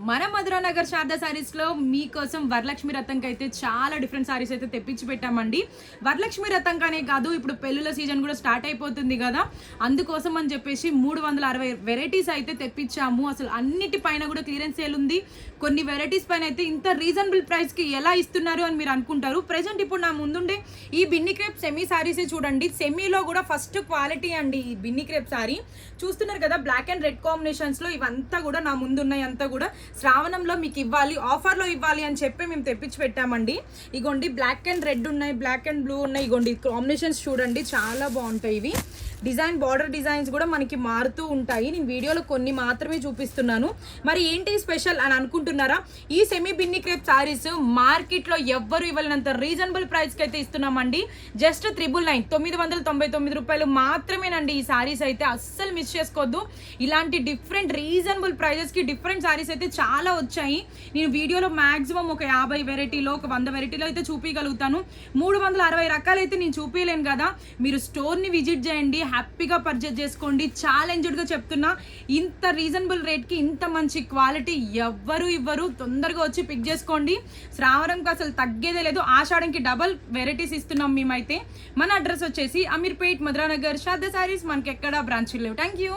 మన మధురానగర్ శారదా సారీస్ లో మీకోసం వరలక్ష్మి రథంకి అయితే చాలా డిఫరెంట్ సారీస్ అయితే తెప్పించి పెట్టామండి. వరలక్ష్మి రథంకానే కాదు, ఇప్పుడు పెళ్ళిళ్ళ సీజన్ కూడా స్టార్ట్ అయిపోతుంది కదా, అందుకోసం అని చెప్పేసి 360 వెరైటీస్ అయితే తెప్పించాము. అసలు అన్నిటిపైన కూడా క్లియరెన్స్ సేల్ ఉంది. కొన్ని వెరైటీస్ పైన అయితే ఇంత రీజనబుల్ ప్రైస్ కి ఎలా ఇస్తున్నారు అని మీరు అనుకుంటారు. ప్రెసెంట్ ఇప్పుడు నా ముందుండే ఈ బిన్ని క్రేప్ సెమీ సారీస్ చూడండి. సెమీలో కూడా ఫస్ట్ క్వాలిటీ అండి ఈ బిన్ని క్రేప్ సారీ. చూస్తున్నారు కదా, బ్లాక్ అండ్ రెడ్ కాంబినేషన్స్ లో ఇవంతా కూడా నా ముందున్నాయి. అంతా కూడా శ్రావణంలో మీకు ఇవ్వాలి, ఆఫర్లో ఇవ్వాలి అని చెప్పి మేము తెప్పించి పెట్టామండి. ఇగోండి బ్లాక్ అండ్ రెడ్ ఉన్నాయి, బ్లాక్ అండ్ బ్లూ ఉన్నాయి. ఇగోండి కాంబినేషన్స్ చూడండి, చాలా బాగుంటాయి ఇవి. డిజైన్ బార్డర్ డిజైన్స్ కూడా మనకి మారుతూ ఉంటాయి. నేను వీడియోలో కొన్ని మాత్రమే చూపిస్తున్నాను. మరి ఏంటి స్పెషల్ అని అనుకుంటున్నారా? ఈ సెమీ బిన్ని క్రేప్ సారీస్ మార్కెట్లో ఎవ్వరు ఇవ్వలేనంత రీజనబుల్ ప్రైస్కి అయితే ఇస్తున్నామండి. జస్ట్ 999 రూపాయలు మాత్రమేనండి ఈ సారీస్ అయితే. అస్సలు మిస్ చేసుకోవద్దు. ఇలాంటి డిఫరెంట్ రీజనబుల్ ప్రైజెస్కి డిఫరెంట్ సారీస్ అయితే చాలా వచ్చాయి. నేను వీడియోలో మాక్సిమం ఒక 50 వెరైటీలో, ఒక 100 వెరైటీలో అయితే చూపించగలుగుతాను. 360 రకాలు అయితే నేను చూపించలేను కదా. మీరు స్టోర్ని విజిట్ చేయండి, హ్యాపీగా పర్చేజ్ చేసుకోండి. ఛాలెంజ్డ్గా చెప్తున్నా, ఇంత రీజనబుల్ రేట్కి ఇంత మంచి క్వాలిటీ ఎవ్వరు ఇవ్వరు. తొందరగా వచ్చి పిక్ చేసుకోండి. శ్రావణంకి అసలు తగ్గేదే లేదు. ఆషాఢంకి డబల్ వెరైటీస్ ఇస్తున్నాం మేమైతే. మన అడ్రస్ వచ్చేసి అమీర్పేట్, మధురానగర్, శారదా సారీస్. మనకి ఎక్కడ బ్రాంచ్ లేవు. Thank you.